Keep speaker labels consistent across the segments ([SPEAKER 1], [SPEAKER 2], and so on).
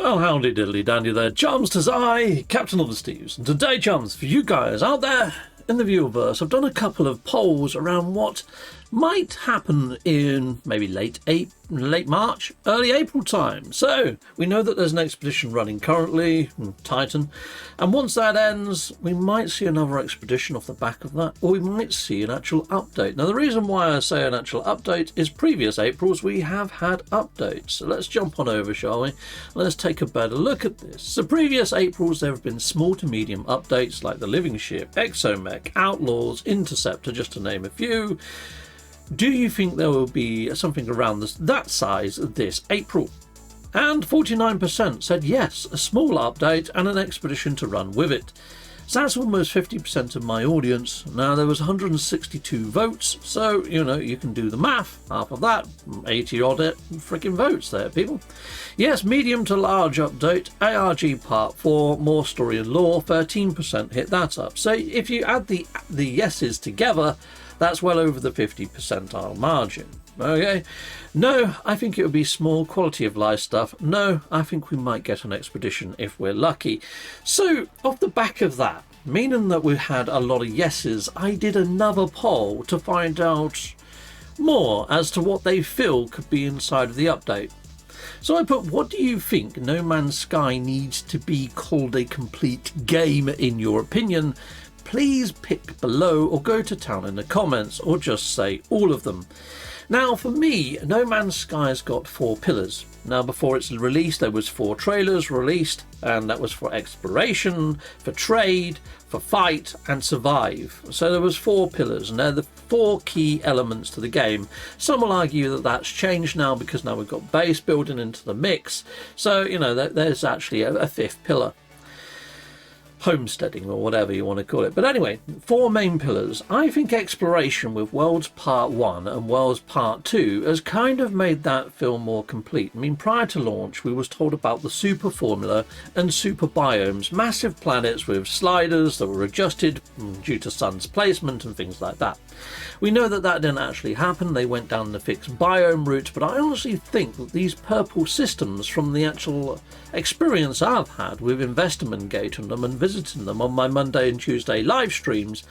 [SPEAKER 1] Well, howdy diddly dandy there, chums, 'tis I, Captain of the Steves, and today, chums, for you guys out there in the viewerverse, I've done a couple of polls around what might happen in maybe late March, early April time. So we know that there's an expedition running currently, Titan, and once that ends, we might see another expedition off the back of that, or we might see an actual update. Now, the reason why I say an actual update is previous Aprils we have had updates. So let's jump on over, shall we? Let's take a better look at this. So previous Aprils, there have been small to medium updates like the Living Ship, Exomech, Outlaws, Interceptor, just to name a few. Do you think there will be something around that size this April? And 49% said yes, a small update and an expedition to run with it. So that's almost 50% of my audience. Now, there was 162 votes, so, you can do the math. Half of that, 80 odd freaking votes there, people. Yes, medium to large update, ARG Part 4, more story and lore, 13% hit that up. So if you add the yeses together, that's well over the 50 percentile margin. Okay. No, I think it would be small quality of life stuff. No, I think we might get an expedition if we're lucky. So off the back of that, meaning that we had a lot of yeses, I did another poll to find out more as to what they feel could be inside of the update. So I put, what do you think No Man's Sky needs to be called a complete game in your opinion? Please pick below or go to town in the comments or just say all of them. Now, for me, No Man's Sky's got 4 pillars. Now, before its release, there was 4 trailers released, and that was for exploration, for trade, for fight, and survive. So there was 4 pillars, and they're the 4 key elements to the game. Some will argue that that's changed now because now we've got base building into the mix. So, there's actually a 5th pillar. Homesteading or whatever you want to call it. But anyway, 4 main pillars. I think exploration with Worlds Part 1 and Worlds Part 2 has kind of made that feel more complete. I mean, prior to launch, we was told about the super formula and super biomes, massive planets with sliders that were adjusted due to sun's placement and things like that. We know that that didn't actually happen. They went down the fixed biome route, but I honestly think that these purple systems, from the actual experience I've had with investigating them and visiting them on my Monday and Tuesday live streams,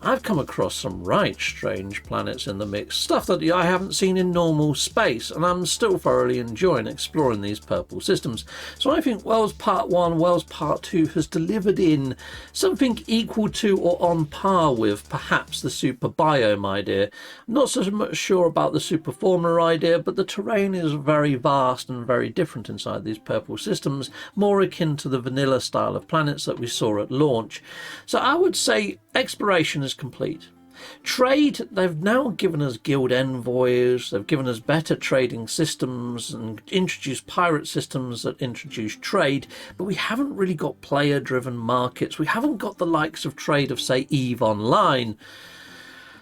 [SPEAKER 1] I've come across some right strange planets in the mix, stuff that I haven't seen in normal space, and I'm still thoroughly enjoying exploring these purple systems. So I think Worlds Part 1, Worlds Part 2 has delivered in something equal to or on par with perhaps the super biome idea. I'm not so much sure about the super formula idea, but the terrain is very vast and very different inside these purple systems, more akin to the vanilla style of planets that we saw at launch. So I would say exploration is complete. Trade, they've now given us guild envoys, they've given us better trading systems and introduced pirate systems that introduce trade, but we haven't really got player driven markets. We haven't got the likes of trade of, say, EVE Online.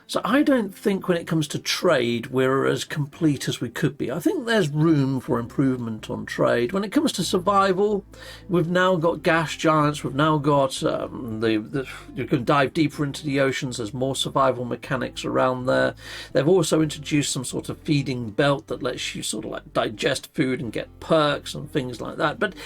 [SPEAKER 1] So I don't think when it comes to trade we're as complete as we could be. I think there's room for improvement on trade. When it comes to survival, we've now got gas giants, we've now got you can dive deeper into the oceans, there's more survival mechanics around there. They've also introduced some sort of feeding belt that lets you sort of like digest food and get perks and things like that. But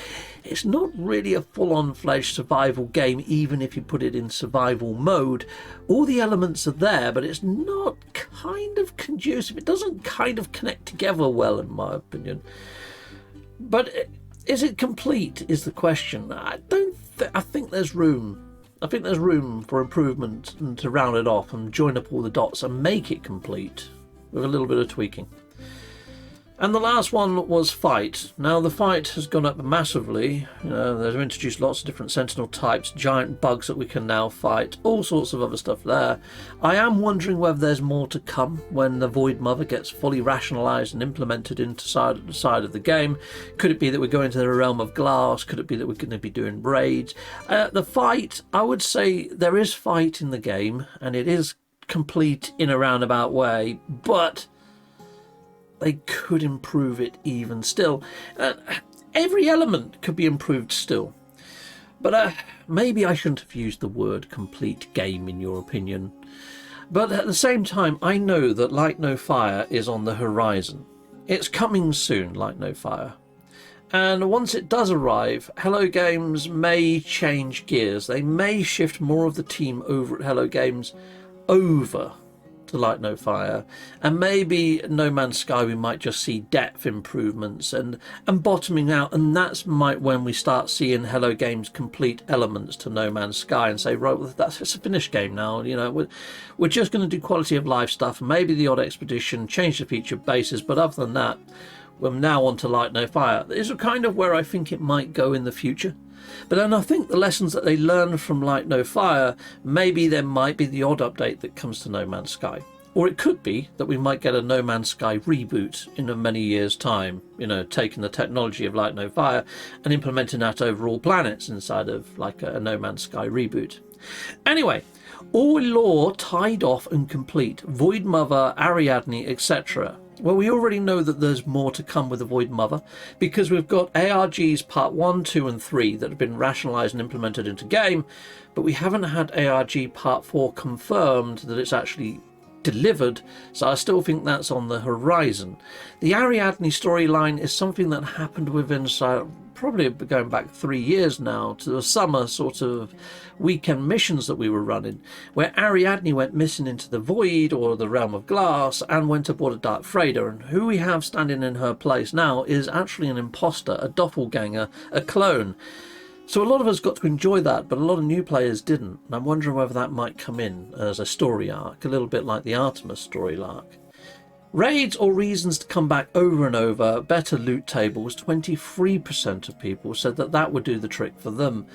[SPEAKER 1] it's not really a full-on fledged survival game, even if you put it in survival mode. All the elements are there, but it's not kind of conducive. It doesn't kind of connect together well, in my opinion. But is it complete, is the question. I think there's room. I think there's room for improvement and to round it off and join up all the dots and make it complete with a little bit of tweaking. And the last one was fight. Now the fight has gone up massively. They've introduced lots of different sentinel types, giant bugs that we can now fight, all sorts of other stuff there. I am wondering whether there's more to come when the Void Mother gets fully rationalised and implemented into the side of the game. Could it be that we're going to the realm of glass? Could it be that we're going to be doing raids? The fight, I would say there is fight in the game, and it is complete in a roundabout way, but they could improve it even still. Every element could be improved still. But maybe I shouldn't have used the word complete game in your opinion. But at the same time, I know that Light No Fire is on the horizon. It's coming soon, Light No Fire. And once it does arrive, Hello Games may change gears. They may shift more of the team over at Hello Games over to Light No Fire, and maybe No Man's Sky we might just see depth improvements and bottoming out, and that's when we start seeing Hello Games complete elements to No Man's Sky and say, right, well, it's a finished game now, you know, we're just going to do quality of life stuff, maybe the odd expedition, change the feature bases, but other than that, we're now on to Light No Fire. This is kind of where I think it might go in the future. But then I think the lessons that they learned from Light No Fire, maybe there might be the odd update that comes to No Man's Sky. Or it could be that we might get a No Man's Sky reboot in many years' time, you know, taking the technology of Light No Fire and implementing that over all planets inside of like a No Man's Sky reboot. Anyway, all lore tied off and complete. Void Mother, Ariadne, etc. Well, we already know that there's more to come with the Void Mother because we've got ARGs part 1, 2 and 3 that have been rationalised and implemented into game, but we haven't had ARG part 4 confirmed that it's actually delivered, so I still think that's on the horizon. The Ariadne storyline is something that happened within probably going back 3 years now to the summer sort of weekend missions that we were running, where Ariadne went missing into the void or the realm of glass and went aboard a dark freighter, and who we have standing in her place now is actually an imposter, a doppelganger, a clone. So a lot of us got to enjoy that, but a lot of new players didn't, and I'm wondering whether that might come in as a story arc, a little bit like the Artemis story arc. Raids or reasons to come back over and over, better loot tables, 23% of people said that that would do the trick for them.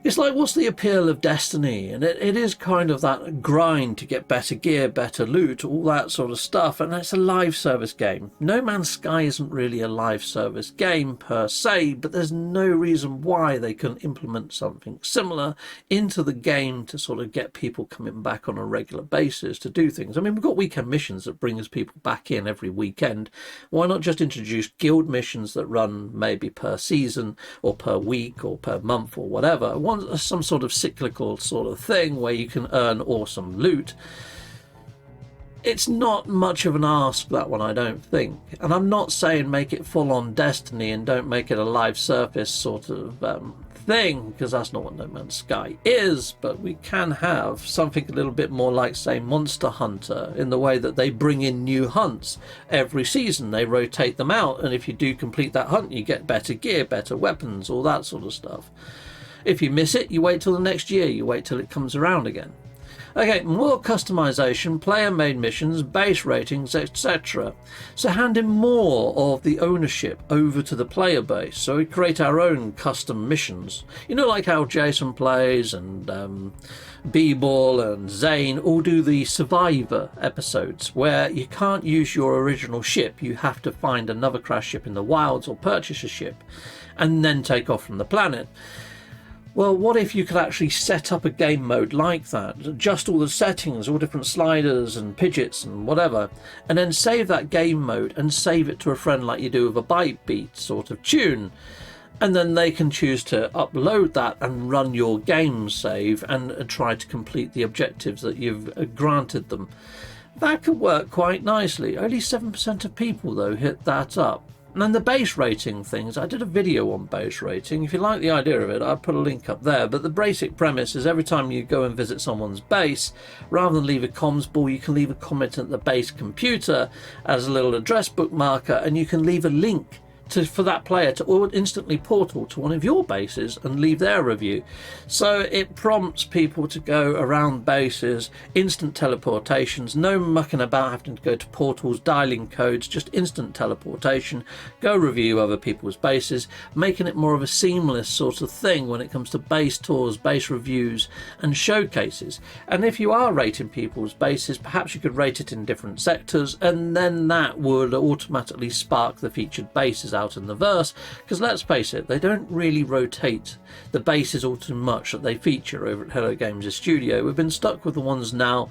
[SPEAKER 1] It's like, what's the appeal of Destiny? And it is kind of that grind to get better gear, better loot, all that sort of stuff. And it's a live service game. No Man's Sky isn't really a live service game per se, but there's no reason why they couldn't implement something similar into the game to sort of get people coming back on a regular basis to do things. I mean, we've got weekend missions that brings people back in every weekend. Why not just introduce guild missions that run maybe per season or per week or per month or whatever? Some sort of cyclical sort of thing where you can earn awesome loot. It's not much of an ask, that one, I don't think. And I'm not saying make it full on Destiny and don't make it a live surface sort of thing, because that's not what No Man's Sky is, but we can have something a little bit more like, say, Monster Hunter, in the way that they bring in new hunts every season. They rotate them out, and if you do complete that hunt, you get better gear, better weapons, all that sort of stuff. If you miss it, you wait till the next year, you wait till it comes around again. Okay, more customization, player-made missions, base ratings, etc. So handing more of the ownership over to the player base, so we create our own custom missions. You know, like how Jason plays and B-Ball and Zane all do the Survivor episodes, where you can't use your original ship, you have to find another crash ship in the wilds or purchase a ship, and then take off from the planet. Well, what if you could actually set up a game mode like that, adjust all the settings, all different sliders and pidgets and whatever, and then save that game mode and save it to a friend like you do with a byte beat sort of tune, and then they can choose to upload that and run your game save and try to complete the objectives that you've granted them. That could work quite nicely. Only 7% of people, though, hit that up. And then the base rating things, I did a video on base rating. If you like the idea of it, I'll put a link up there. But the basic premise is every time you go and visit someone's base, rather than leave a comms ball, you can leave a comment at the base computer as a little address book marker, and you can leave a link for that player to instantly portal to one of your bases and leave their review. So it prompts people to go around bases, instant teleportations, no mucking about having to go to portals, dialing codes, just instant teleportation, go review other people's bases, making it more of a seamless sort of thing when it comes to base tours, base reviews and showcases. And if you are rating people's bases, perhaps you could rate it in different sectors, and then that would automatically spark the featured bases out in the verse, because let's face it, they don't really rotate the bases all too much that they feature over at Hello Games' studio. We've been stuck with the ones now,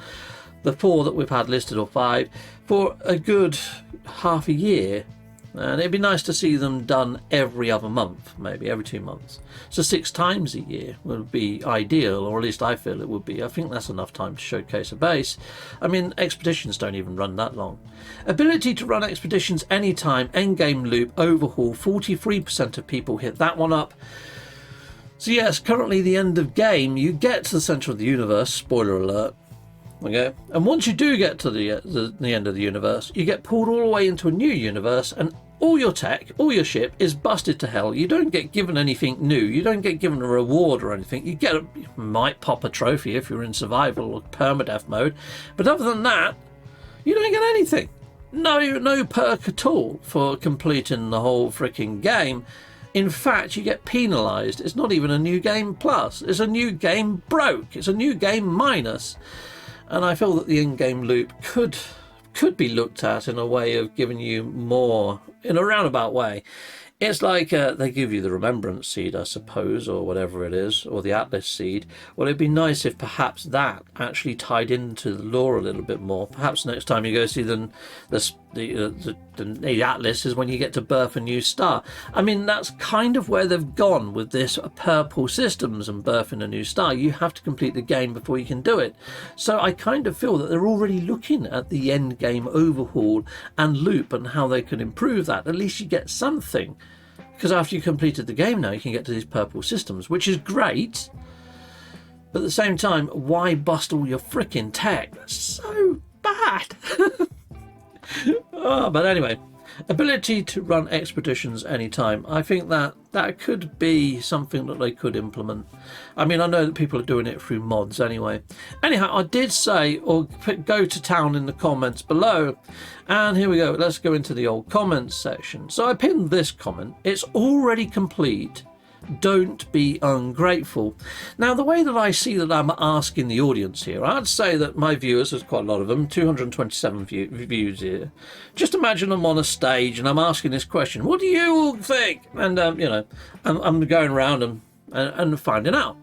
[SPEAKER 1] the 4 that we've had listed, or 5, for a good half a year, And it'd be nice to see them done every other month, maybe every 2 months. So 6 times a year would be ideal, or at least I feel it would be. I think that's enough time to showcase a base. I mean, expeditions don't even run that long. Ability to run expeditions anytime, endgame loop, overhaul, 43% of people hit that one up. So yes, currently the end of game, you get to the centre of the universe, spoiler alert. Okay, and once you do get to the end of the universe, you get pulled all the way into a new universe, and all your tech, all your ship is busted to hell. You don't get given anything new. You don't get given a reward or anything. You might pop a trophy if you're in survival or permadeath mode, but other than that, you don't get anything. No perk at all for completing the whole freaking game. In fact, you get penalised. It's not even a new game plus. It's a new game broke. It's a new game minus. And I feel that the in-game loop could be looked at in a way of giving you more, in a roundabout way. It's like they give you the Remembrance Seed, I suppose, or whatever it is, or the Atlas Seed. Well, it'd be nice if perhaps that actually tied into the lore a little bit more. Perhaps next time you go see the Atlas is when you get to birth a new star. I mean, that's kind of where they've gone with this purple systems and birthing a new star. You have to complete the game before you can do it. So I kind of feel that they're already looking at the end game overhaul and loop and how they can improve that. At least you get something. Because after you completed the game now, you can get to these purple systems, which is great. But at the same time, why bust all your freaking tech? That's so bad. But anyway, ability to run expeditions anytime. I think that could be something that they could implement. I mean, I know that people are doing it through mods anyway. Anyhow, I did say, or go to town in the comments below. And here we go. Let's go into the old comments section. So I pinned this comment. It's already complete. Don't be ungrateful. Now, the way that I see that I'm asking the audience here, I'd say that my viewers, there's quite a lot of them, 227 views here. Just imagine I'm on a stage and I'm asking this question. What do you all think? And, you know, I'm going around and finding out.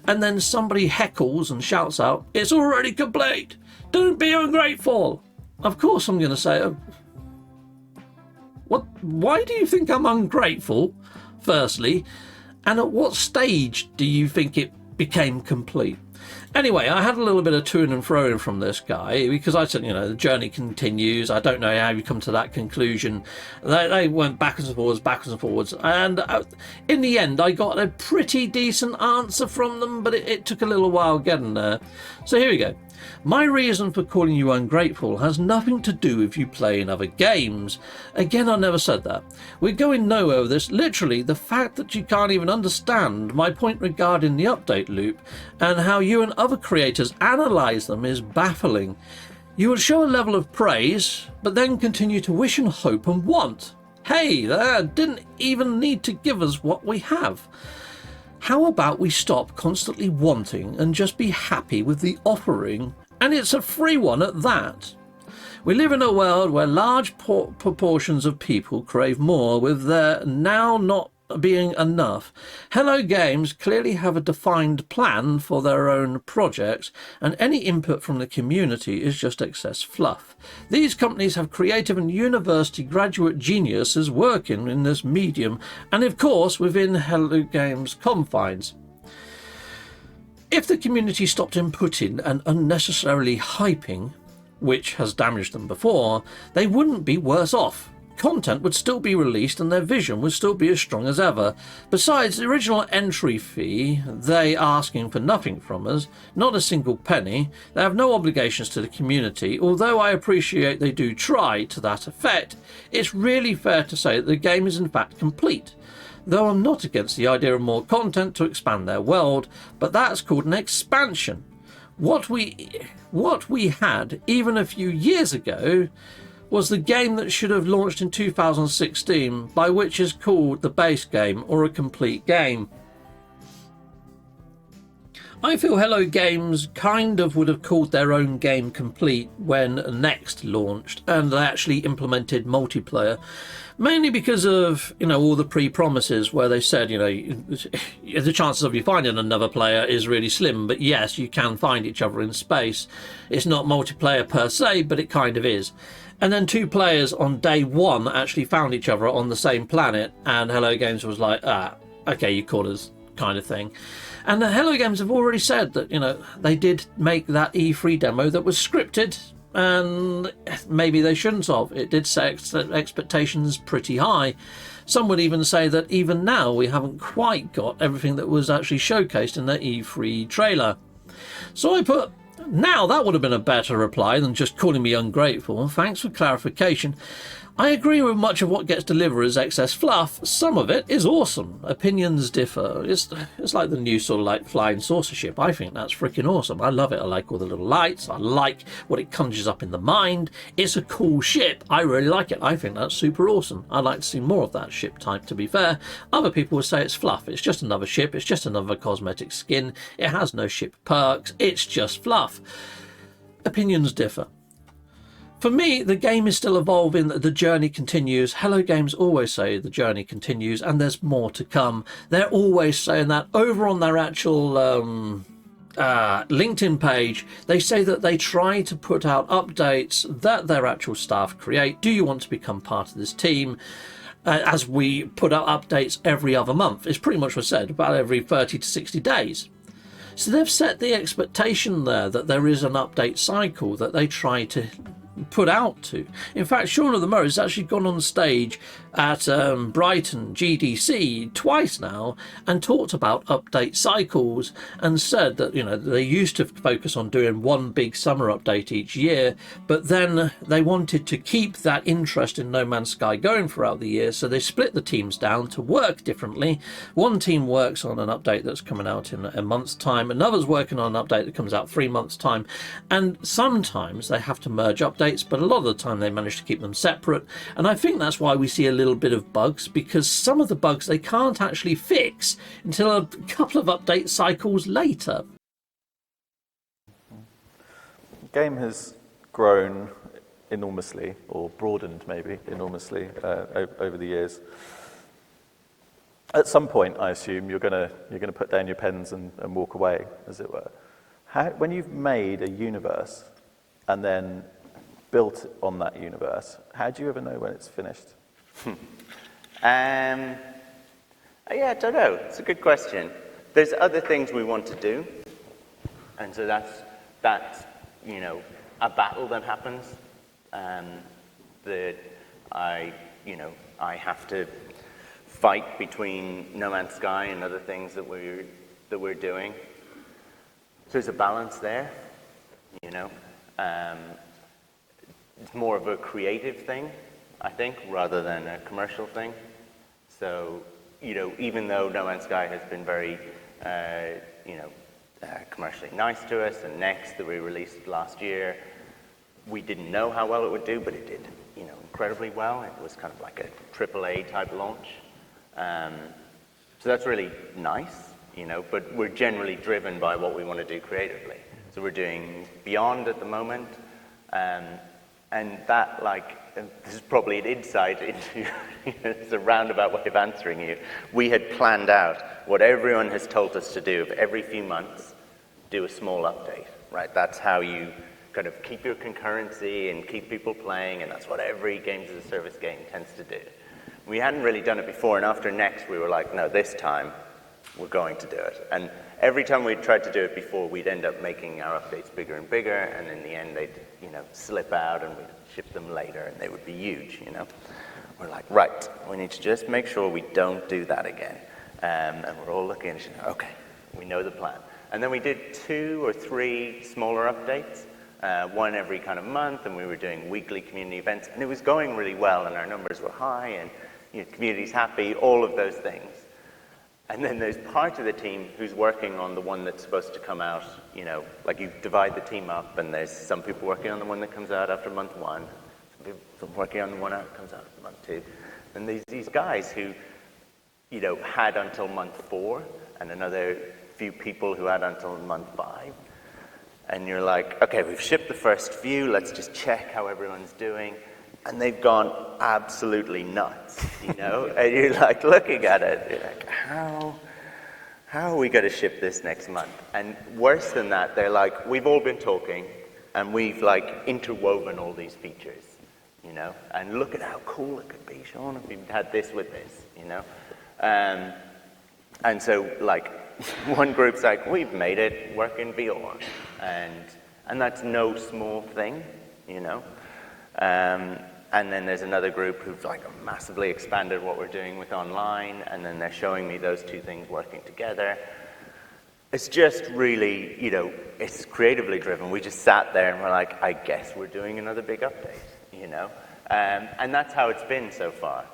[SPEAKER 1] And then somebody heckles and shouts out, it's already complete. Don't be ungrateful. Of course I'm going to say, what? Why do you think I'm ungrateful, firstly? And at what stage do you think it became complete? Anyway, I had a little bit of to and fro from this guy because I said, you know, the journey continues. I don't know how you come to that conclusion. They went backwards and forwards. And in the end, I got a pretty decent answer from them, but it took a little while getting there. So here we go. My reason for calling you ungrateful has nothing to do with you playing other games. Again, I never said that. We're going nowhere with this. Literally, the fact that you can't even understand my point regarding the update loop and how you and other creators analyse them is baffling. You would show a level of praise, but then continue to wish and hope and want. Hey, there, didn't even need to give us what we have. How about we stop constantly wanting and just be happy with the offering, and it's a free one at that? We live in a world where large proportions of people crave more, with there now not being enough. Hello Games clearly have a defined plan for their own projects, and any input from the community is just excess fluff. These companies have creative and university graduate geniuses working in this medium, and of course within Hello Games confines. If the community stopped inputting and unnecessarily hyping, which has damaged them before, they wouldn't be worse off. Content would still be released and their vision would still be as strong as ever. Besides the original entry fee, they asking for nothing from us, not a single penny. They have no obligations to the community. Although I appreciate they do try to that effect, it's really fair to say that the game is in fact complete. Though I'm not against the idea of more content to expand their world, but that's called an expansion. What we had even a few years ago was the game that should have launched in 2016, by which is called the base game or a complete game. I feel Hello Games kind of would have called their own game complete when Next launched, and they actually implemented multiplayer, mainly because of, you know, all the pre-promises where they said, you know, the chances of you finding another player is really slim, but yes, you can find each other in space. It's not multiplayer per se, but it kind of is. And then 2 players on day 1 actually found each other on the same planet, and Hello Games was like, okay, you caught us, kind of thing. And the Hello Games have already said that, you know, they did make that E3 demo that was scripted, and maybe they shouldn't have. It did set expectations pretty high. Some would even say that even now we haven't quite got everything that was actually showcased in the E3 trailer. So I put, now that would have been a better reply than just calling me ungrateful. Thanks for clarification. I agree with much of what gets delivered as excess fluff. Some of it is awesome. Opinions differ. It's like the new sort of like flying saucer ship. I think that's freaking awesome. I love it. I like all the little lights. I like what it conjures up in the mind. It's a cool ship. I really like it. I think that's super awesome. I'd like to see more of that ship type, to be fair. Other people would say it's fluff. It's just another ship. It's just another cosmetic skin. It has no ship perks. It's just fluff. Opinions differ. For me, the game is still evolving, the journey continues. Hello Games always say the journey continues and there's more to come. They're always saying that. Over on their actual LinkedIn page, they say that they try to put out updates that their actual staff create. Do you want to become part of this team? As we put out updates every other month. It's pretty much what's said, about every 30 to 60 days. So they've set the expectation there that there is an update cycle that they try to put out to. In fact, Shaun of the Murray has actually gone on stage at Brighton GDC twice now and talked about update cycles and said that, you know, they used to focus on doing one big summer update each year, but then they wanted to keep that interest in No Man's Sky going throughout the year, so they split the teams down to work differently. One team works on an update that's coming out in a month's time, another's working on an update that comes out 3 months' time, and sometimes they have to merge updates, but a lot of the time they manage to keep them separate. And I think that's why we see a little bit of bugs, because some of the bugs they can't actually fix until a couple of update cycles later.
[SPEAKER 2] The game has grown enormously, or broadened maybe enormously over the years. At some point, I assume you're going to put down your pens and walk away, as it were. When you've made a universe and then built on that universe, how do you ever know when it's finished?
[SPEAKER 3] Yeah, I don't know. It's a good question. There's other things we want to do, and so that's you know, a battle that happens. That I have to fight between No Man's Sky and other things that we're doing. So there's a balance there, you know. It's more of a creative thing, I think, rather than a commercial thing. So, you know, even though No Man's Sky has been very, commercially nice to us, and Next that we released last year, we didn't know how well it would do, but it did, you know, incredibly well. It was kind of like a AAA type launch. So that's really nice, you know, but we're generally driven by what we want to do creatively. So we're doing Beyond at the moment, and that, like, this is probably an insight into, it's a roundabout way of answering you. We had planned out what everyone has told us to do, of every few months, do a small update, right? That's how you kind of keep your concurrency and keep people playing, and that's what every games as a service game tends to do. We hadn't really done it before, and after Next, we were like, no, this time, we're going to do it. And every time we'd tried to do it before, we'd end up making our updates bigger and bigger, and in the end, they'd, you know, slip out, and we'd ship them later, and they would be huge, you know. We're like, right, we need to just make sure we don't do that again. And we're all looking at it, okay, we know the plan. And then we did 2 or 3 smaller updates, one every kind of month, and we were doing weekly community events, and it was going really well, and our numbers were high, and, you know, community's happy, all of those things. And then there's part of the team who's working on the one that's supposed to come out, you know, like you divide the team up, and there's some people working on the one that comes out after month 1, some people working on the one that comes out after month 2, and these guys who, you know, had until month 4 and another few people who had until month 5. And you're like, okay, we've shipped the first few, let's just check how everyone's doing. And they've gone absolutely nuts, you know? And you're like looking at it, you're like, how are we going to ship this next month? And worse than that, they're like, we've all been talking, and we've like interwoven all these features, you know? And look at how cool it could be, Sean, if we had this with this, you know? And so, like, one group's like, we've made it work in VR. And that's no small thing, you know? And then there's another group who've like massively expanded what we're doing with online, and then they're showing me those two things working together. It's just really, you know, it's creatively driven. We just sat there and we're like, I guess we're doing another big update, you know? And that's how it's been so far.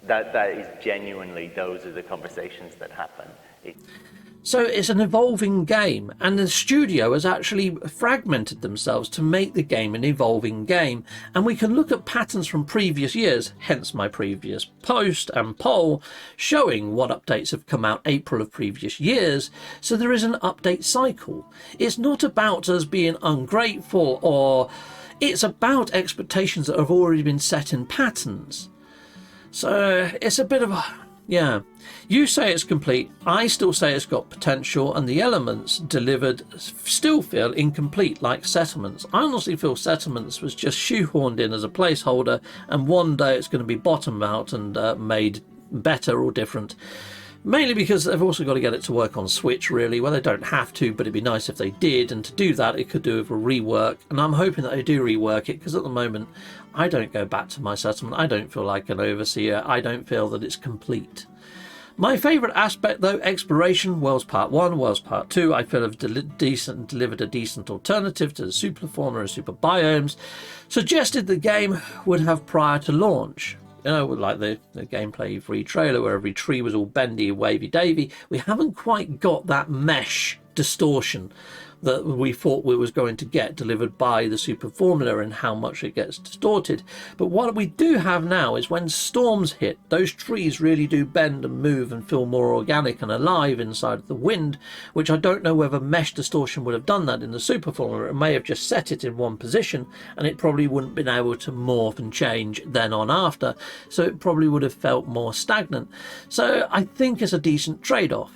[SPEAKER 3] That is genuinely, those are the conversations that happen.
[SPEAKER 1] So it's an evolving game, and the studio has actually fragmented themselves to make the game an evolving game. And we can look at patterns from previous years, hence my previous post and poll, showing what updates have come out April of previous years. So there is an update cycle. It's not about us being ungrateful, or it's about expectations that have already been set in patterns. So it's a bit of a... yeah, you say it's complete, I still say it's got potential, and the elements delivered still feel incomplete, like Settlements. I honestly feel Settlements was just shoehorned in as a placeholder, and one day it's going to be bottomed out and made better or different. Mainly because they've also got to get it to work on Switch, really. Well, they don't have to, but it'd be nice if they did, and to do that it could do with a rework, and I'm hoping that they do rework it, because at the moment I don't go back to my Settlement. I don't feel like an overseer. I don't feel that it's complete. My favourite aspect, though, exploration. Worlds Part 1, Worlds Part 2, I feel have delivered a decent alternative to the super fauna and super biomes suggested the game would have prior to launch. You know, like the gameplay free trailer where every tree was all bendy and wavy-davy. We haven't quite got that mesh distortion that we thought we was going to get delivered by the super formula, and how much it gets distorted. But what we do have now is when storms hit, those trees really do bend and move and feel more organic and alive inside of the wind, which I don't know whether mesh distortion would have done that in the super formula. It may have just set it in one position, and it probably wouldn't been able to morph and change then on after, so it probably would have felt more stagnant. So I think it's a decent trade-off.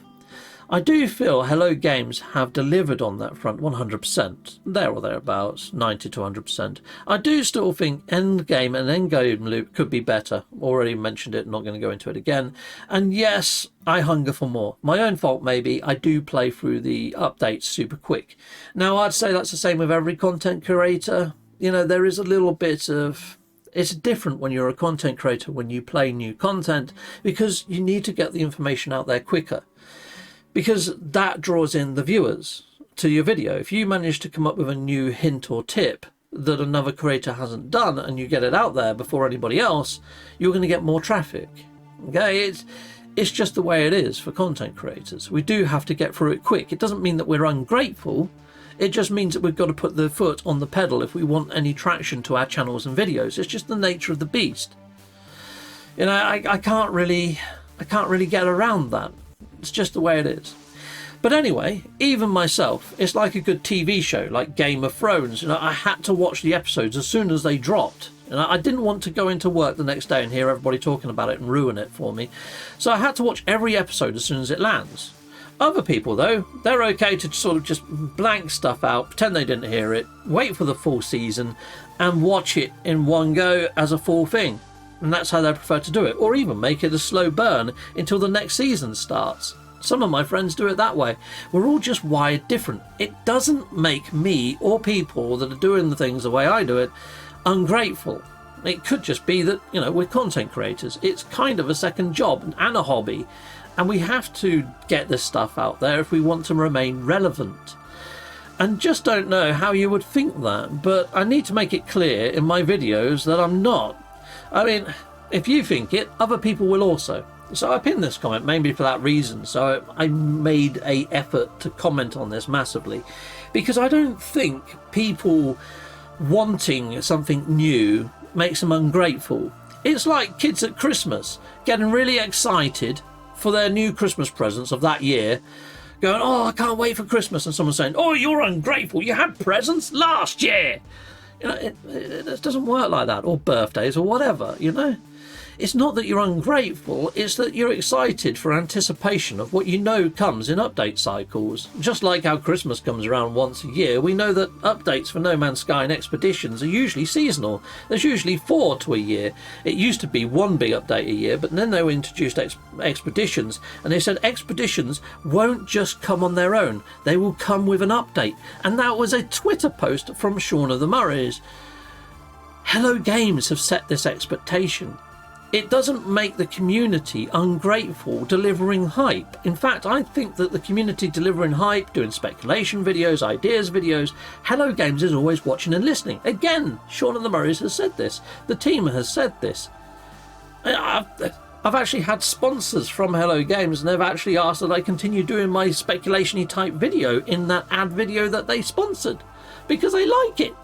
[SPEAKER 1] I do feel Hello Games have delivered on that front 100%, there or thereabouts, 90 to 100%. I do still think endgame and endgame loop could be better. Already mentioned it, not going to go into it again. And yes, I hunger for more. My own fault maybe, I do play through the updates super quick. Now I'd say that's the same with every content creator. You know, there is a little bit of... it's different when you're a content creator when you play new content, because you need to get the information out there quicker. Because that draws in the viewers to your video. If you manage to come up with a new hint or tip that another creator hasn't done, and you get it out there before anybody else, you're going to get more traffic. Okay, it's just the way it is for content creators. We do have to get through it quick. It doesn't mean that we're ungrateful. It just means that we've got to put the foot on the pedal if we want any traction to our channels and videos. It's just the nature of the beast. You know, I can't really get around that. It's just the way it is. But anyway, even myself, it's like a good TV show, like Game of Thrones. You know, I had to watch the episodes as soon as they dropped. And I didn't want to go into work the next day and hear everybody talking about it and ruin it for me. So I had to watch every episode as soon as it lands. Other people, though, they're okay to sort of just blank stuff out, pretend they didn't hear it, wait for the full season, and watch it in one go as a full thing. And that's how they prefer to do it. Or even make it a slow burn until the next season starts. Some of my friends do it that way. We're all just wired different. It doesn't make me or people that are doing the things the way I do it ungrateful. It could just be that, you know, we're content creators. It's kind of a second job and a hobby. And we have to get this stuff out there if we want to remain relevant. And just don't know how you would think that. But I need to make it clear in my videos that I'm not. I mean, if you think it, other people will also. So I pinned this comment mainly for that reason. So I made an effort to comment on this massively, because I don't think people wanting something new makes them ungrateful. It's like kids at Christmas getting really excited for their new Christmas presents of that year, going, oh, I can't wait for Christmas, and someone saying, oh, you're ungrateful, you had presents last year. You know, it doesn't work like that, or birthdays or whatever, you know. It's not that you're ungrateful, it's that you're excited for anticipation of what you know comes in update cycles. Just like how Christmas comes around once a year, we know that updates for No Man's Sky and Expeditions are usually seasonal. There's usually 4 to a year. It used to be 1 big update a year, but then they were introduced Expeditions, and they said Expeditions won't just come on their own, they will come with an update. And that was a Twitter post from Shaun of the Murrays. Hello Games have set this expectation. It doesn't make the community ungrateful delivering hype. In fact, I think that the community delivering hype, doing speculation videos, ideas videos, Hello Games is always watching and listening. Again, Shaun of the Murrays has said this. The team has said this. I've actually had sponsors from Hello Games, and they've actually asked that I continue doing my speculation-y type video in that ad video that they sponsored, because they like it.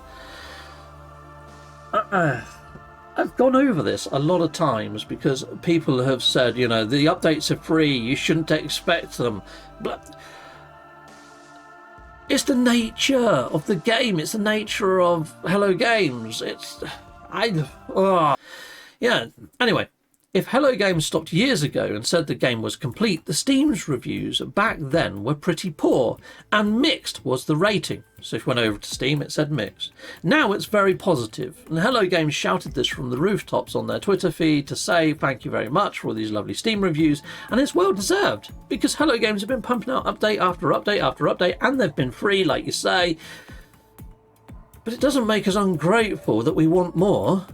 [SPEAKER 1] I've gone over this a lot of times because people have said, you know, the updates are free, you shouldn't expect them. But it's the nature of the game. It's the nature of Hello Games. Yeah, anyway. If Hello Games stopped years ago and said the game was complete, the Steam's reviews back then were pretty poor, and mixed was the rating. So if you went over to Steam, it said mixed. Now it's very positive, and Hello Games shouted this from the rooftops on their Twitter feed to say thank you very much for all these lovely Steam reviews, and it's well deserved, because Hello Games have been pumping out update after update after update, and they've been free, like you say. But it doesn't make us ungrateful that we want more.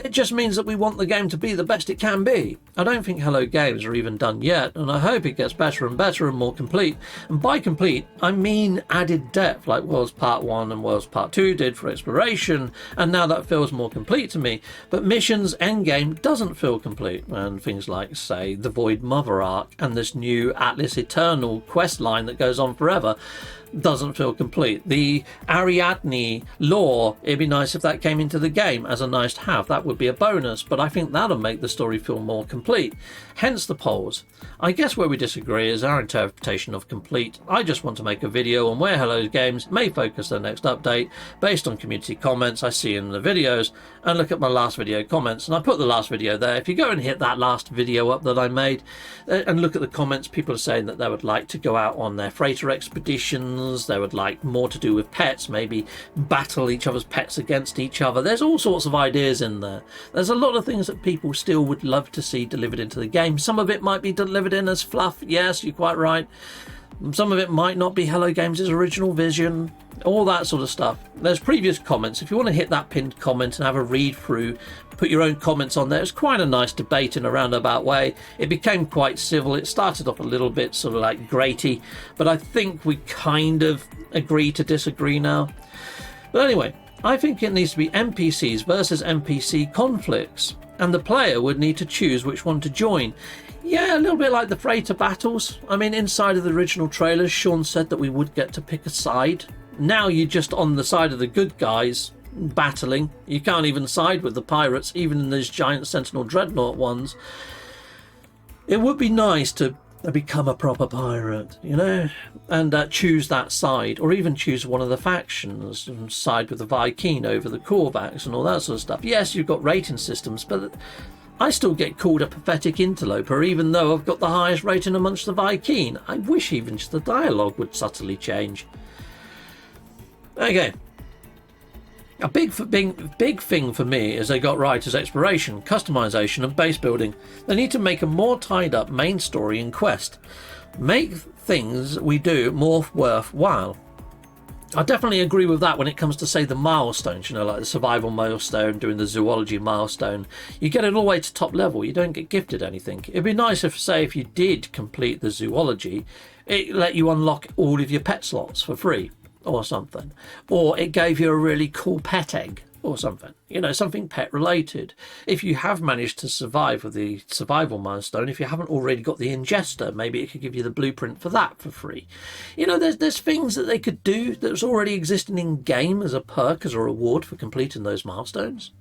[SPEAKER 1] It just means that we want the game to be the best it can be. I don't think Hello Games are even done yet, and I hope it gets better and better and more complete. And by complete, I mean added depth, like Worlds Part 1 and Worlds Part 2 did for exploration, and now that feels more complete to me. But Missions Endgame doesn't feel complete, and things like, say, the Void Mother arc and this new Atlas Eternal quest line that goes on forever doesn't feel complete. The Ariadne lore, it'd be nice if that came into the game as a nice to have. That would be a bonus, but I think that'll make the story feel more complete. Hence the polls. I guess where we disagree is our interpretation of complete. I just want to make a video on where Hello Games may focus their next update based on community comments I see in the videos, and look at my last video comments, and I put the last video there. If you go and hit that last video up that I made and look at the comments, people are saying that they would like to go out on their freighter expeditions. They would like more to do with pets, maybe battle each other's pets against each other. There's all sorts of ideas in there. There's a lot of things that people still would love to see delivered into the game. Some of it might be delivered in as fluff. Yes, you're quite right. Some of it might not be Hello Games' original vision, all that sort of stuff. There's previous comments. If you want to hit that pinned comment and have a read through, put your own comments on there. It's quite a nice debate in a roundabout way. It became quite civil. It started off a little bit sort of like graty, but I think we kind of agree to disagree now. But anyway, I think it needs to be NPCs versus NPC conflicts, and the player would need to choose which one to join. Yeah, a little bit like the freighter battles. I mean, inside of the original trailers, Shaun said that we would get to pick a side. Now you're just on the side of the good guys battling. You can't even side with the pirates, even in those giant Sentinel Dreadnought ones. It would be nice to become a proper pirate, you know, and choose that side, or even choose one of the factions and side with the Viking over the Korvax and all that sort of stuff. Yes, you've got rating systems, but I still get called a pathetic interloper even though I've got the highest rating amongst the Viking. I wish even just the dialogue would subtly change. Okay. A big thing for me is they got right as exploration, customization and base building. They need to make a more tied up main story and quest. Make things we do more worthwhile. I definitely agree with that when it comes to, say, the milestones, you know, like the survival milestone, doing the zoology milestone. You get it all the way to top level, you don't get gifted anything. It'd be nice if, say, if you did complete the zoology, it let you unlock all of your pet slots for free or something. Or it gave you a really cool pet egg or something, you know, something pet related. If you have managed to survive with the survival milestone, if you haven't already got the ingester, maybe it could give you the blueprint for that for free. You know, there's things that they could do that's already existing in game as a perk, as a reward for completing those milestones.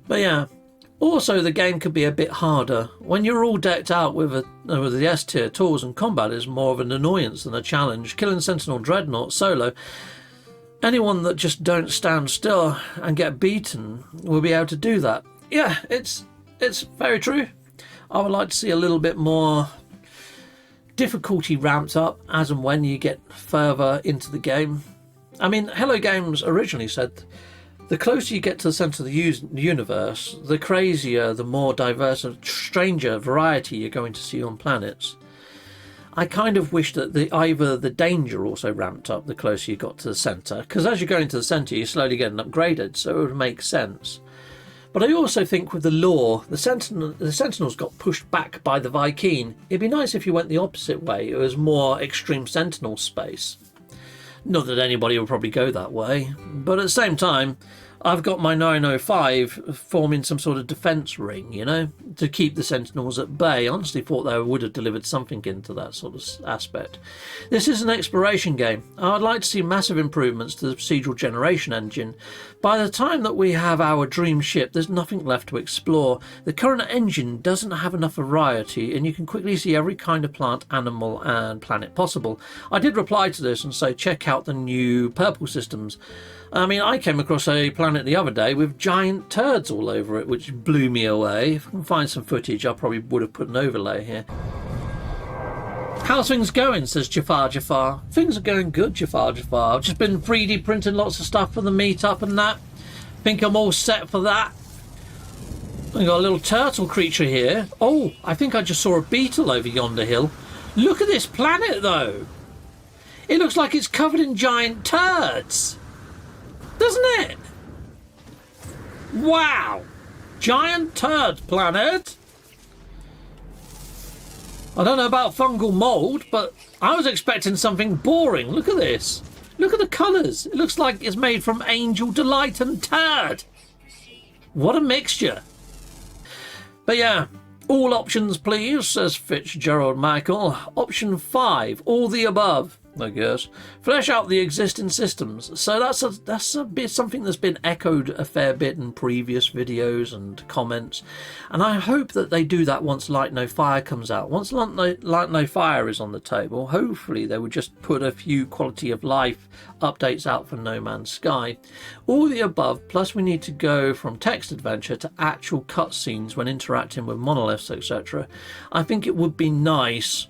[SPEAKER 1] But yeah, Also, the game could be a bit harder. When you're all decked out with the S tier tools, and combat is more of an annoyance than a challenge. Killing Sentinel Dreadnought solo, anyone that just don't stand still and get beaten will be able to do that. Yeah, it's very true. I would like to see a little bit more difficulty ramped up as and when you get further into the game. I mean, Hello Games originally said the closer you get to the centre of the universe, the crazier, the more diverse and stranger variety you're going to see on planets. I kind of wish that either the danger also ramped up the closer you got to the centre, because as you're going to the centre you're slowly getting upgraded, so it would make sense. But I also think with the lore, the Sentinels got pushed back by the Vy'keen. It'd be nice if you went the opposite way. It was more extreme Sentinel space. Not that anybody will probably go that way, but at the same time, I've got my 905 forming some sort of defence ring, you know, to keep the Sentinels at bay. I honestly thought they would have delivered something into that sort of aspect. This is an exploration game. I'd like to see massive improvements to the procedural generation engine. By the time that we have our dream ship, there's nothing left to explore. The current engine doesn't have enough variety, and you can quickly see every kind of plant, animal and planet possible. I did reply to this and say check out the new purple systems. I mean, I came across a planet the other day with giant turds all over it, which blew me away. If I can find some footage, I probably would have put an overlay here. How's things going, says Jafar. Things are going good, Jafar. I've just been 3D printing lots of stuff for the meetup and that. Think I'm all set for that. I got a little turtle creature here. Oh, I think I just saw a beetle over yonder hill. Look at this planet, though. It looks like it's covered in giant turds. Doesn't it? Wow! Giant turd planet. I don't know about fungal mould, but I was expecting something boring. Look at this. Look at the colours. It looks like it's made from angel delight and turd. What a mixture. But yeah, all options please, says Fitzgerald Michael. Option 5, all the above. I guess. Flesh out the existing systems. So that's a bit something that's been echoed a fair bit in previous videos and comments. And I hope that they do that once Light No Fire comes out. Once Light No Fire is on the table, hopefully they would just put a few quality of life updates out for No Man's Sky. All the above, plus we need to go from text adventure to actual cutscenes when interacting with monoliths, etc. I think it would be nice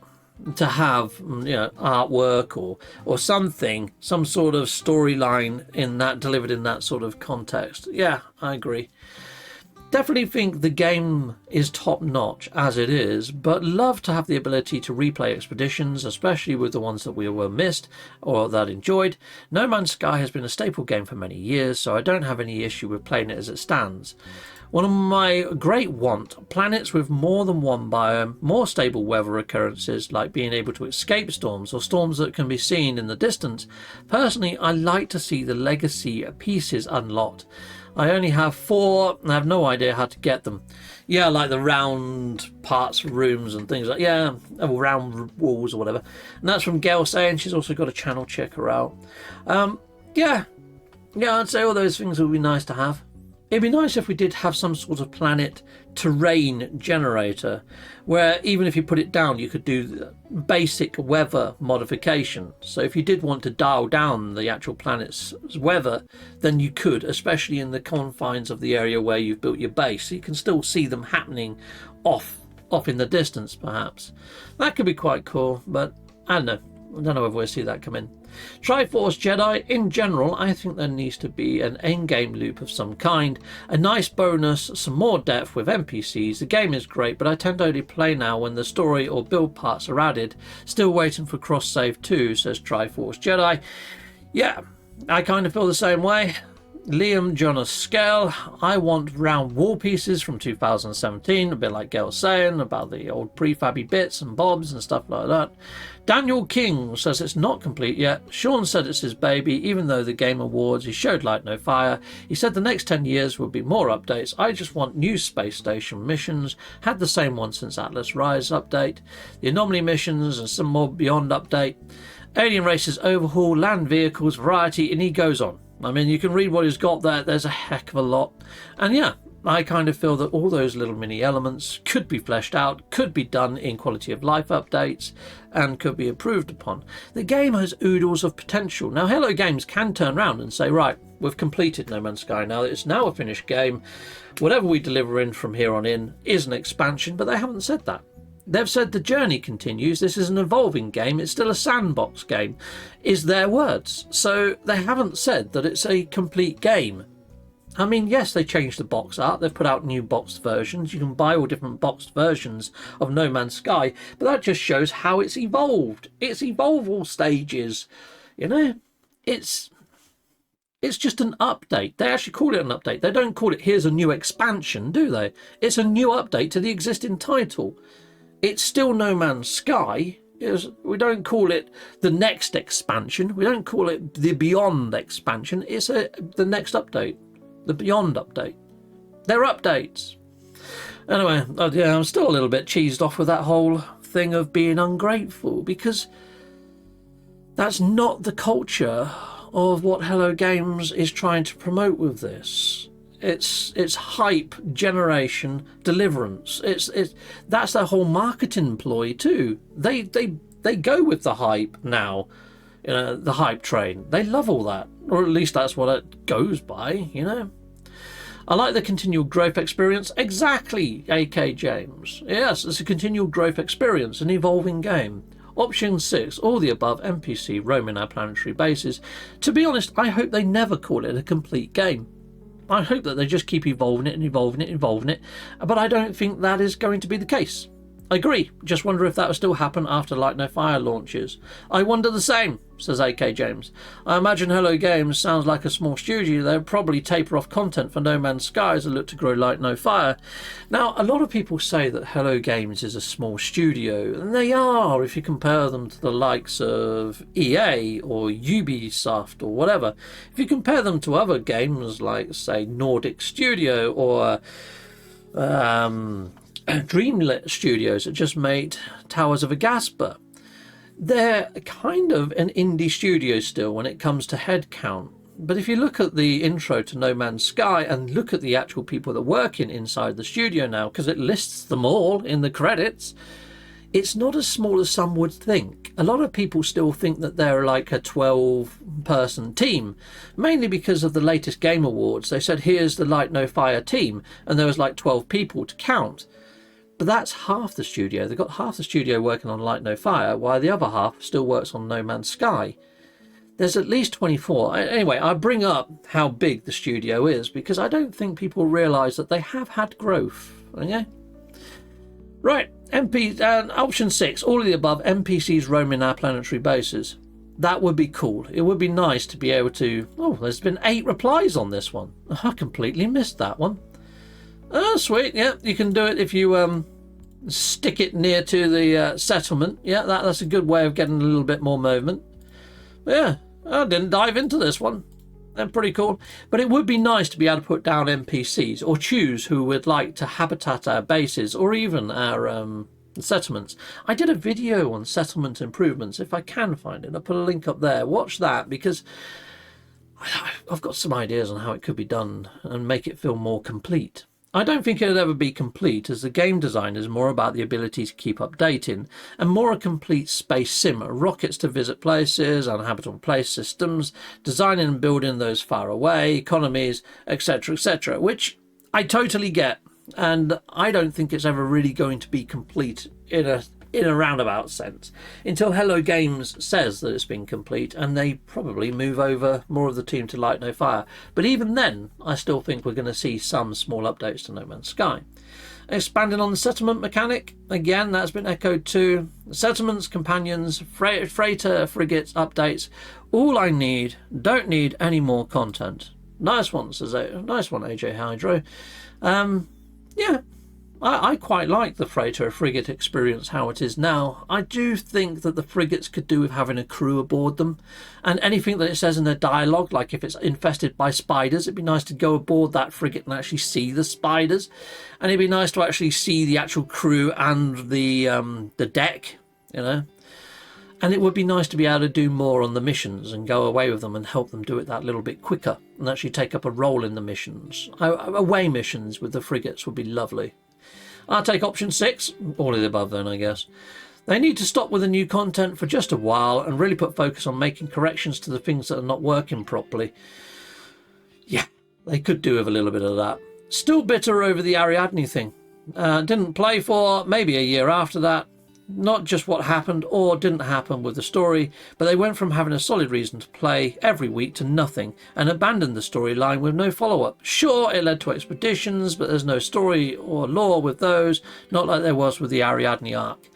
[SPEAKER 1] to have, you know, artwork or something, some sort of storyline in that, delivered in that sort of context. Yeah, I agree. Definitely think the game is top notch as it is, but love to have the ability to replay expeditions, especially with the ones that we were missed or that enjoyed. No Man's Sky has been a staple game for many years, so I don't have any issue with playing it as it stands. One of my great planets with more than one biome, more stable weather occurrences like being able to escape storms or storms that can be seen in the distance. Personally, I like to see the legacy pieces unlocked. I only have 4 and I have no idea how to get them. Yeah, like the round parts, rooms and things like, yeah, round walls or whatever. And that's from Gail saying. She's also got a channel, check her out. Yeah, I'd say all those things would be nice to have. It'd be nice if we did have some sort of planet terrain generator where even if you put it down you could do basic weather modification. So if you did want to dial down the actual planet's weather, then you could, especially in the confines of the area where you've built your base. You can still see them happening off in the distance perhaps. That could be quite cool, but I don't know whether we'll see that come in. Triforce Jedi, in general, I think there needs to be an endgame loop of some kind. A nice bonus, some more depth with NPCs. The game is great, but I tend to only play now when the story or build parts are added. Still waiting for cross-save too, says Triforce Jedi. Yeah, I kind of feel the same way. Liam Jonas Scale, I want round wall pieces from 2017, a bit like Gail saying about the old prefabby bits and bobs and stuff like that. Daniel King says it's not complete yet. Sean said it's his baby, even though the Game Awards he showed Light No Fire. He said the next 10 years will be more updates. I just want new space station missions. Had the same one since Atlas Rise update. The anomaly missions and some more beyond update. Alien races overhaul, land vehicles, variety, and he goes on. I mean, you can read what he's got there. There's a heck of a lot. And yeah, I kind of feel that all those little mini elements could be fleshed out, could be done in quality of life updates, and could be improved upon. The game has oodles of potential. Now, Hello Games can turn around and say, right, we've completed No Man's Sky now. It's now a finished game. Whatever we deliver in from here on in is an expansion, but they haven't said that. They've said the journey continues. This is an evolving game. It's still a sandbox game, is their words. So they haven't said that it's a complete game. I mean, yes, they changed the box art. They've put out new boxed versions. You can buy all different boxed versions of No Man's Sky, but that just shows how it's evolved. It's evolved all stages. You know, it's just an update. They actually call it an update. They don't call it, here's a new expansion, do they? It's a new update to the existing title. It's still No Man's Sky. We don't call it the next expansion. We don't call it the Beyond expansion. It's the next update. The Beyond update. They're updates. Anyway, yeah, I'm still a little bit cheesed off with that whole thing of being ungrateful, because that's not the culture of what Hello Games is trying to promote with this. It's hype, generation, deliverance. That's their whole marketing ploy too. They go with the hype now. You know, the hype train. They love all that, or at least that's what it goes by, you know. I like the continual growth experience. Exactly, AK James. Yes, it's a continual growth experience, an evolving game. Option 6, all the above NPC roaming our planetary bases. To be honest, I hope they never call it a complete game. I hope that they just keep evolving it and evolving it and evolving it, but I don't think that is going to be the case. I agree, just wonder if that will still happen after Light No Fire launches. I wonder the same, says AK James. I imagine Hello Games sounds like a small studio. They'll probably taper off content for No Man's Sky as they look to grow Light No Fire. Now, a lot of people say that Hello Games is a small studio, and they are if you compare them to the likes of EA or Ubisoft or whatever. If you compare them to other games like, say, Nordic Studio or Dreamlit Studios that just made Towers of Agaspa, they're kind of an indie studio still when it comes to head count. But if you look at the intro to No Man's Sky and look at the actual people that are working inside the studio now, because it lists them all in the credits, it's not as small as some would think. A lot of people still think that they're like a 12-person team, mainly because of the latest Game Awards. They said, here's the Light No Fire team, and there was like 12 people to count. But that's half the studio. They've got half the studio working on Light No Fire, while the other half still works on No Man's Sky. There's at least 24. Anyway, I bring up how big the studio is because I don't think people realise that they have had growth. Okay? Right, option 6, all of the above, NPCs roaming our planetary bases. That would be cool. It would be nice to be able to... Oh, there's been 8 replies on this one. I completely missed that one. Oh, sweet. Yeah, you can do it if you stick it near to the settlement. Yeah, that's a good way of getting a little bit more movement. Yeah, I didn't dive into this one. They're pretty cool. But it would be nice to be able to put down NPCs or choose who would like to habitat our bases or even our settlements. I did a video on settlement improvements. If I can find it, I'll put a link up there. Watch that because I've got some ideas on how it could be done and make it feel more complete. I don't think it'll ever be complete, as the game design is more about the ability to keep updating and more a complete space sim, rockets to visit places, uninhabitable place systems, designing and building those far away, economies, etc., which I totally get, and I don't think it's ever really going to be complete in a roundabout sense until Hello Games says that it's been complete and they probably move over more of the team to Light No Fire. But even then, I still think we're going to see some small updates to No Man's Sky. Expanding on the settlement mechanic, again, that's been echoed too. Settlements, companions, freighter, frigates, updates. All I need, don't need any more content. Nice one, nice one, AJ Hydro. Yeah. I quite like the freighter frigate experience how it is now. I do think that the frigates could do with having a crew aboard them, and anything that it says in the dialogue, like if it's infested by spiders, it'd be nice to go aboard that frigate and actually see the spiders, and it'd be nice to actually see the actual crew and the deck, you know. And it would be nice to be able to do more on the missions and go away with them and help them do it that little bit quicker and actually take up a role in the missions. Away missions with the frigates would be lovely. I'll take option 6. All of the above then, I guess. They need to stop with the new content for just a while and really put focus on making corrections to the things that are not working properly. Yeah, they could do with a little bit of that. Still bitter over the Ariadne thing. Didn't play for maybe a year after that. Not just what happened or didn't happen with the story, but they went from having a solid reason to play every week to nothing and abandoned the storyline with no follow-up. Sure, it led to expeditions, but there's no story or lore with those, not like there was with the Ariadne arc.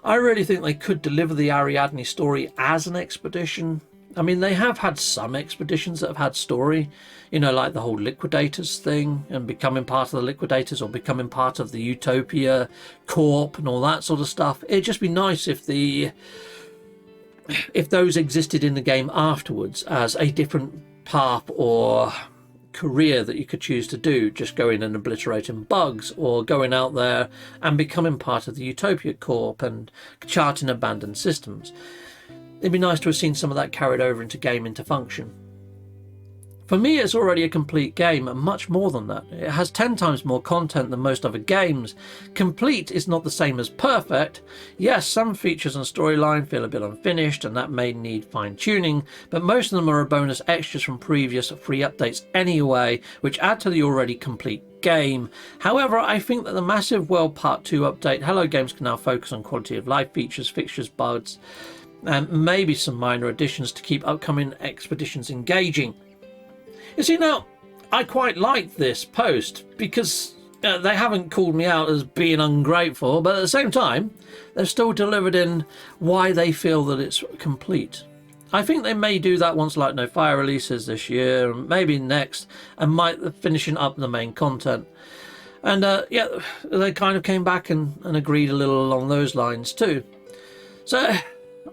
[SPEAKER 1] I really think they could deliver the Ariadne story as an expedition. I mean, they have had some expeditions that have had story, you know, like the whole Liquidators thing and becoming part of the Liquidators or becoming part of the Utopia Corp and all that sort of stuff. It'd just be nice if those existed in the game afterwards as a different path or career that you could choose to do, just going and obliterating bugs or going out there and becoming part of the Utopia Corp and charting abandoned systems. It'd be nice to have seen some of that carried over into game into function. For me, it's already a complete game, and much more than that. It has 10 times more content than most other games. Complete is not the same as perfect. Yes, some features and storyline feel a bit unfinished, and that may need fine-tuning, but most of them are a bonus extras from previous free updates anyway, which add to the already complete game. However, I think that the massive World Part 2 update, Hello Games can now focus on quality of life features, fixtures, bugs, and maybe some minor additions to keep upcoming expeditions engaging. You see, now, I quite like this post because they haven't called me out as being ungrateful, but at the same time, they've still delivered in why they feel that it's complete. I think they may do that once Light No Fire releases this year, and maybe next, and might finishing up the main content. And yeah, they kind of came back and agreed a little along those lines too. So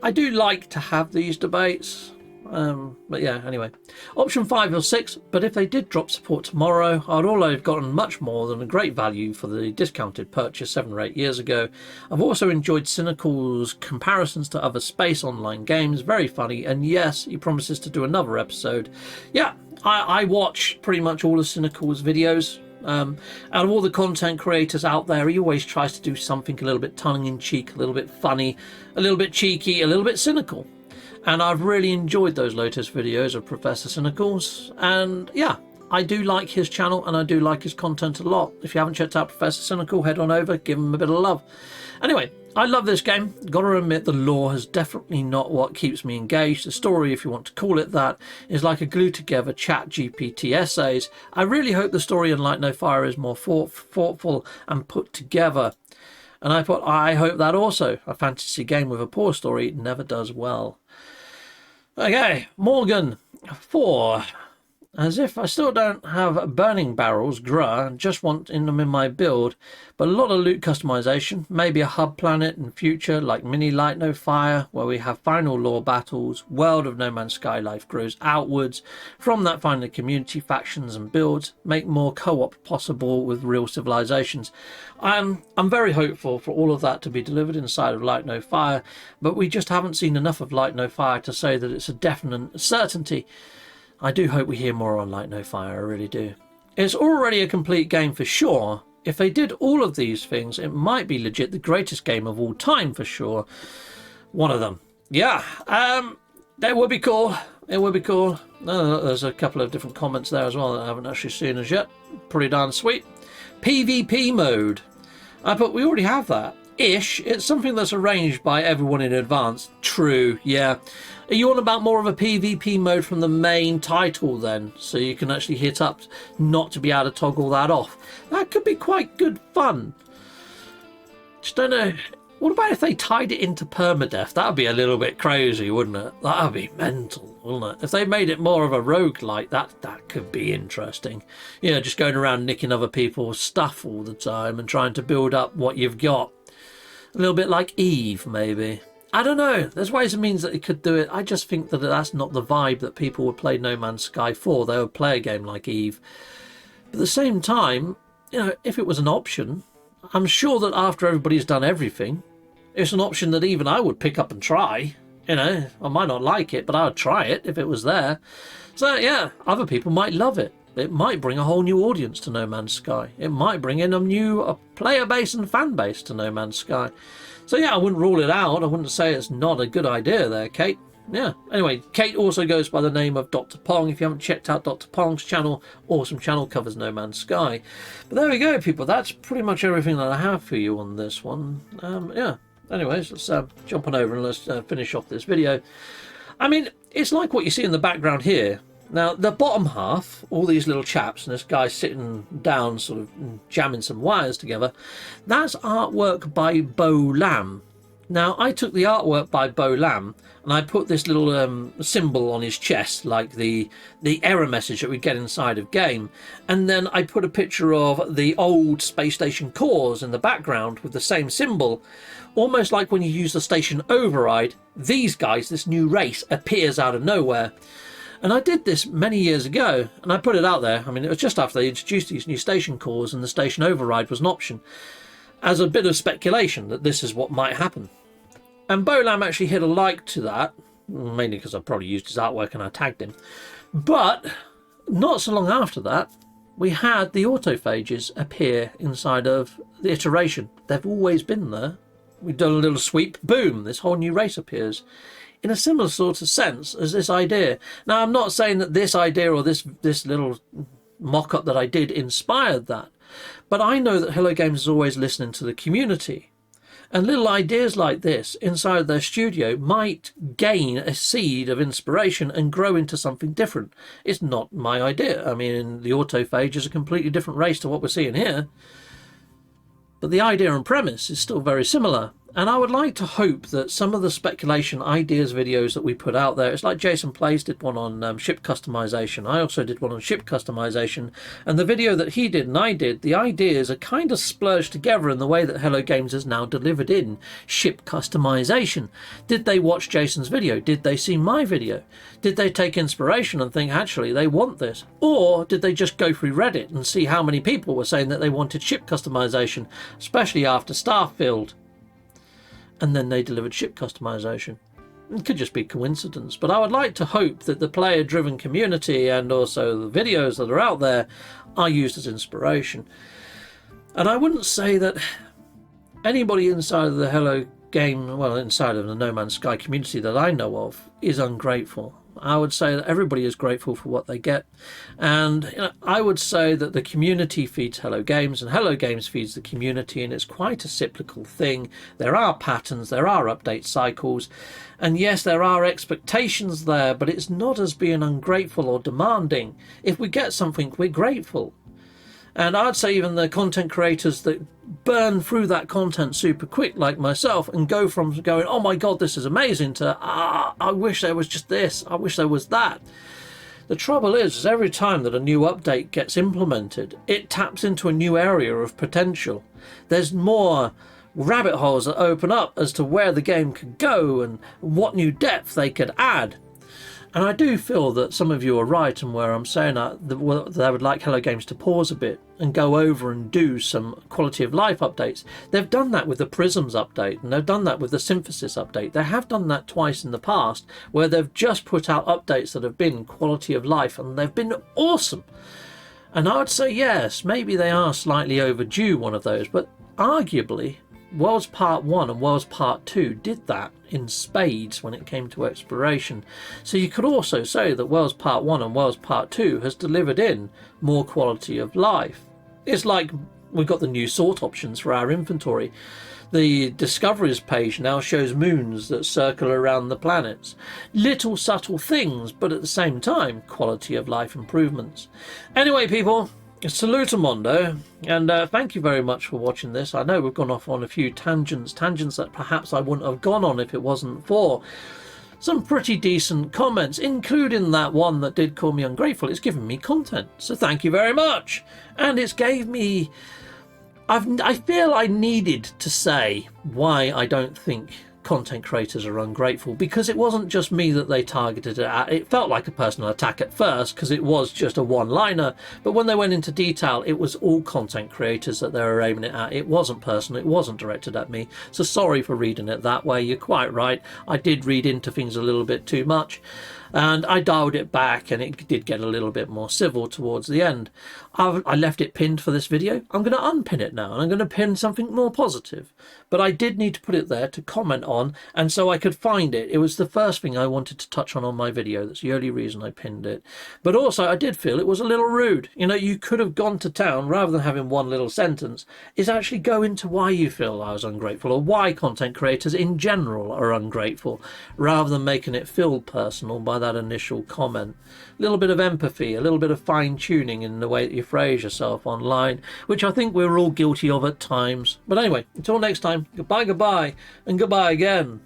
[SPEAKER 1] I do like to have these debates. But yeah, anyway. Option 5 or 6, but if they did drop support tomorrow, I'd already have gotten much more than a great value for the discounted purchase 7 or 8 years ago. I've also enjoyed Cynical's comparisons to other space online games, very funny, and yes, he promises to do another episode. Yeah, I watch pretty much all of Cynical's videos. Out of all the content creators out there, he always tries to do something a little bit tongue-in-cheek, a little bit funny, a little bit cheeky, a little bit cynical. And I've really enjoyed those latest videos of Professor Cynical's. And yeah, I do like his channel and I do like his content a lot. If you haven't checked out Professor Cynical, head on over, give him a bit of love. Anyway, I love this game. Gotta admit, the lore is definitely not what keeps me engaged. The story, if you want to call it that, is like a glued together chat GPT essays. I really hope the story in Light No Fire is more thoughtful and put together. And I hope that also. A fantasy game with a poor story never does well. Okay, Morgan 4. As if I still don't have burning barrels, Grr, and just want them in my build, but a lot of loot customization, maybe a hub planet in future like mini Light No Fire, where we have final lore battles, world of No Man's Sky life grows outwards, from that find the community factions and builds, make more co-op possible with real civilizations. I'm very hopeful for all of that to be delivered inside of Light No Fire, but we just haven't seen enough of Light No Fire to say that it's a definite certainty. I do hope we hear more on Light No Fire, I really do. It's already a complete game for sure. If they did all of these things, it might be legit the greatest game of all time for sure. One of them. Yeah, that would be cool. It would be cool. There's a couple of different comments there as well that I haven't actually seen as yet. Pretty darn sweet. PvP mode. But we already have that. Ish. It's something that's arranged by everyone in advance. True, yeah. Are you on about more of a PvP mode from the main title then? So you can actually hit up not to be able to toggle that off. That could be quite good fun. Just don't know. What about if they tied it into permadeath? That would be a little bit crazy, wouldn't it? That would be mental, wouldn't it? If they made it more of a roguelike, that could be interesting. You know, just going around nicking other people's stuff all the time and trying to build up what you've got. A little bit like Eve, maybe. I don't know. There's ways and means that it could do it. I just think that that's not the vibe that people would play No Man's Sky for. They would play a game like Eve. But at the same time, you know, if it was an option, I'm sure that after everybody's done everything, it's an option that even I would pick up and try. You know, I might not like it, but I would try it if it was there. So yeah, other people might love it. It might bring a whole new audience to No Man's Sky. It might bring in a player base and fan base to No Man's Sky. So yeah, I wouldn't rule it out. I wouldn't say it's not a good idea there, Kate. Yeah. Anyway, Kate also goes by the name of Dr. Pong. If you haven't checked out Dr. Pong's channel, awesome channel, covers No Man's Sky. But there we go, people. That's pretty much everything that I have for you on this one. Yeah. Anyways, let's jump on over and let's finish off this video. I mean, it's like what you see in the background here. Now, the bottom half, all these little chaps, and this guy sitting down, sort of jamming some wires together, that's artwork by Bo Lamb. Now, I took the artwork by Bo Lamb, and I put this little symbol on his chest, like the error message that we get inside of game. And then I put a picture of the old space station cores in the background with the same symbol. Almost like when you use the station override, these guys, this new race, appears out of nowhere. And I did this many years ago, and I put it out there. I mean, it was just after they introduced these new station cores and the station override was an option, as a bit of speculation that this is what might happen. And Bo Lamb actually hit a like to that, mainly because I probably used his artwork and I tagged him. But not so long after that, we had the autophages appear inside of the iteration. They've always been there. We've done a little sweep, boom, this whole new race appears. In a similar sort of sense as this idea. Now, I'm not saying that this idea or this little mock-up that I did inspired that, but I know that Hello Games is always listening to the community. And little ideas like this inside their studio might gain a seed of inspiration and grow into something different. It's not my idea. I mean, the autophage is a completely different race to what we're seeing here. But the idea and premise is still very similar. And I would like to hope that some of the speculation ideas videos that we put out there, it's like Jason Plays did one on ship customization. I also did one on ship customization. And the video that he did and I did, the ideas are kind of splurged together in the way that Hello Games has now delivered in ship customization. Did they watch Jason's video? Did they see my video? Did they take inspiration and think, actually, they want this? Or did they just go through Reddit and see how many people were saying that they wanted ship customization, especially after Starfield? And then they delivered ship customization. It could just be coincidence, but I would like to hope that the player-driven community and also the videos that are out there are used as inspiration. And I wouldn't say that anybody inside of the Hello Game, well, inside of the No Man's Sky community that I know of, is ungrateful. I would say that everybody is grateful for what they get. And I would say that the community feeds Hello Games and Hello Games feeds the community, and it's quite a cyclical thing. There are patterns, there are update cycles, and yes, there are expectations there, but it's not as being ungrateful or demanding. If we get something, we're grateful. And I'd say even the content creators that burn through that content super quick, like myself, and go from going, oh my god, this is amazing, to I wish there was just this, I wish there was that. The trouble is every time that a new update gets implemented, it taps into a new area of potential. There's more rabbit holes that open up as to where the game could go and what new depth they could add. And I do feel that some of you are right in where I'm saying that I would like Hello Games to pause a bit and go over and do some quality of life updates. They've done that with the Prisms update, and they've done that with the Synthesis update. They have done that twice in the past, where they've just put out updates that have been quality of life, and they've been awesome. And I would say yes, maybe they are slightly overdue, one of those, but arguably Worlds Part 1 and Worlds Part 2 did that in spades when it came to exploration. So you could also say that Worlds Part 1 and Worlds Part 2 has delivered in more quality of life. It's like we've got the new sort options for our inventory. The Discoveries page now shows moons that circle around the planets. Little subtle things, but at the same time, quality of life improvements. Anyway, people, Salutamondo, and thank you very much for watching this. I know we've gone off on a few tangents that perhaps I wouldn't have gone on if it wasn't for some pretty decent comments, including that one that did call me ungrateful. It's given me content, so thank you very much. And it's gave me... I feel I needed to say why I don't think content creators are ungrateful, because it wasn't just me that they targeted it at. It felt like a personal attack at first because it was just a one-liner, but when they went into detail, it was all content creators that they were aiming it at. It wasn't personal, it wasn't directed at me. So sorry for reading it that way. You're quite right, I did read into things a little bit too much, and I dialed it back, and it did get a little bit more civil towards the end. I left it pinned for this video. I'm going to unpin it now, and I'm going to pin something more positive. But I did need to put it there to comment on, and so I could find it. It was the first thing I wanted to touch on my video. That's the only reason I pinned it. But also, I did feel it was a little rude. You know, you could have gone to town, rather than having one little sentence, is actually go into why you feel I was ungrateful, or why content creators in general are ungrateful, rather than making it feel personal by that initial comment. A little bit of empathy, a little bit of fine-tuning in the way that you phrase yourself online, which I think we're all guilty of at times. But anyway, until next time, goodbye, and goodbye again.